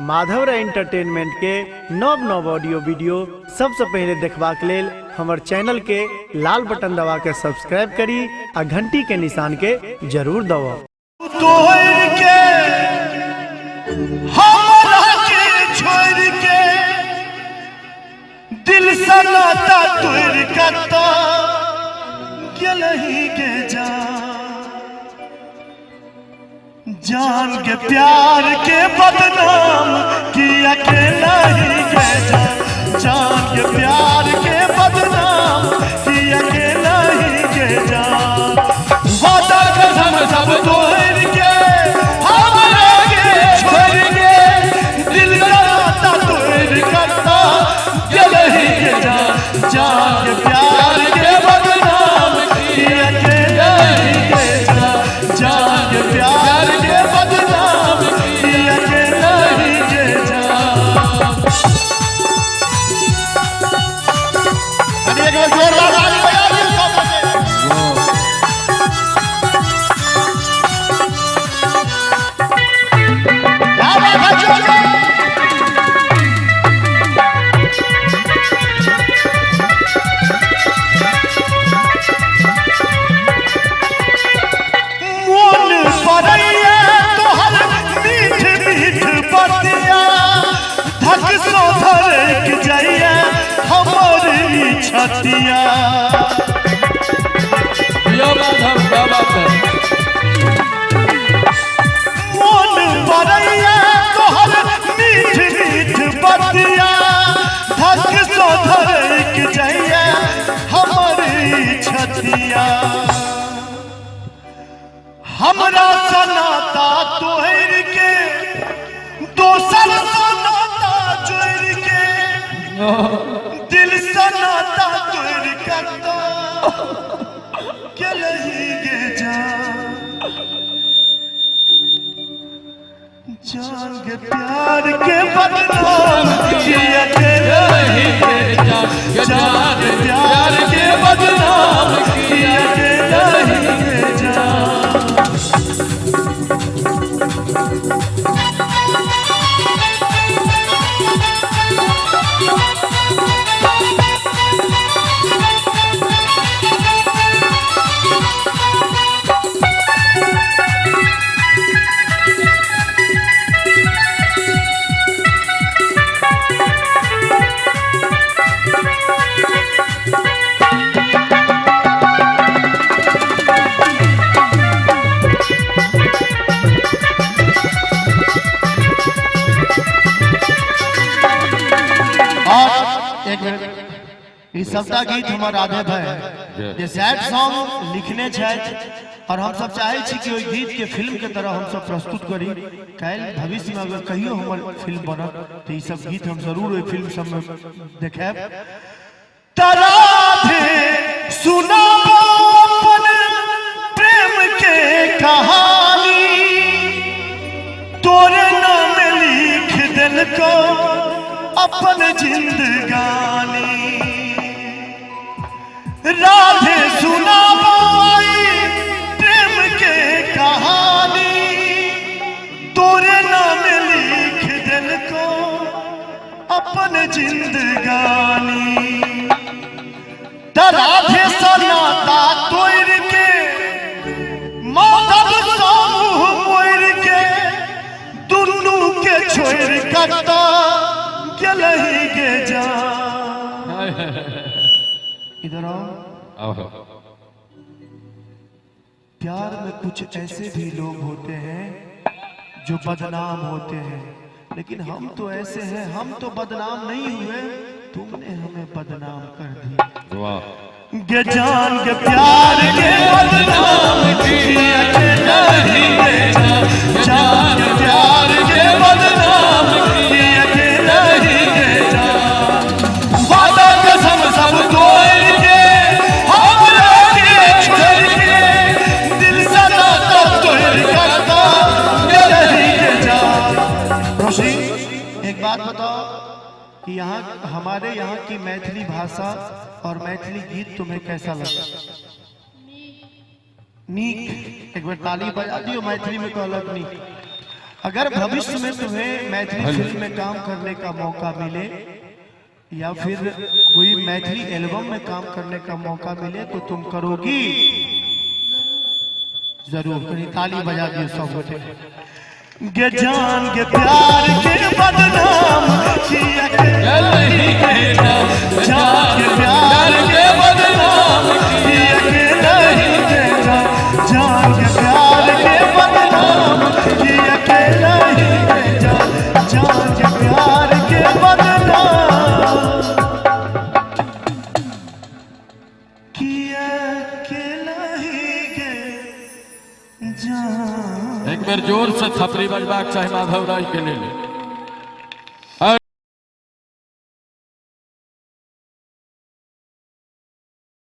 Madhav entertainment के नव नव ऑडियो वीडियो सबसे पहले देखबाक लेल हमर चैनल के लाल बटन दबा के सब्सक्राइब करी आ घंटी के निशान के जरूर दबाओ। दिल सनाता तोड़ कता गलही के जान के प्यार के बदनाम किया के नहीं के जान के प्यार के बदनाम किया के नहीं के वादा कसम सब तोड़ के हम आगे छोड़ के दिल सनाता तोड़ कता गलही के जान के प्यार के बदनाम किया के नहीं के जान के प्यार के बदनाम किया के नहीं के एक बार जोरदार ताली बजा दीजिए सब क्या बात है जोरदार छतिया मोन बरैया तोहर मीठ मीठ बतिया धक सो धरक जाइया हमारी छतिया हमरा सनाता तोहर के दोसर सनाता जोड़ के दिल सनाता तोड़ कता गलही के जान के प्यार के बदनाम किया के नहीं के जान के प्यार के बदनाम किया के नहीं के सबटा गीत हमर राधे भाई जे सैड सॉन्ग लिखने छथि और हम सब चाहे छी कि ओइ गीत के फिल्म के तरह हम सब प्रस्तुत करी काल भविष्य में अगर कहियो हमर फिल्म बनत तो ई सब गीत हम जरूर ओइ फिल्म सब में देखाब। राधे सुनाओ अपन प्रेम के कहानी तोरे नाम लिख दिल को अपन जिंदगानी राधे सुनाओ प्रेम के कहानी तोरे नाम लिख दिल को अपन जिंदगानी राधे सनाता तोड़ के माधव समूह मोड़ के दुनू के छोड़ कता गलही के इधर आओ। प्यार में कुछ ऐसे भी लोग होते हैं जो बदनाम होते हैं, लेकिन हम तो ऐसे हैं, हम तो बदनाम नहीं हुए, तुमने हमें बदनाम कर दिया। जान के प्यार के बदनाम किया के नहीं के जान के प्यार के बदनाम किया के नहीं के वादा कसम सब तोड़ के हम आगे छोड़ के दिल सनाता तोड़ कता गलही के रोशी एक बात बताओ कि यहाँ हमारे यहाँ की मैथिली भाषा और मैथिली गीत तुम्हें कैसा लगा? नीक एक बार ताली बजा दियो मैथिली में कहलक नीक। अगर भविष्य में तुम्हें मैथिली फिल्म में काम करने का मौका मिले या फिर कोई मैथिली एल्बम में काम करने का मौका मिले तो तुम करोगी? जरूर। कहीं ताली बजा दिए सब होते। गे जान के प्यार के बदनाम किया नहीं कहना, जान के प्यार के बदनाम किया नहीं कहना, जान के प्यार के बदनाम किया नहीं कहना, जान के प्यार के बदनाम किया नहीं कहना। एक बार जोर से थपड़ी बजबाक चाहे माधव राय के लिए।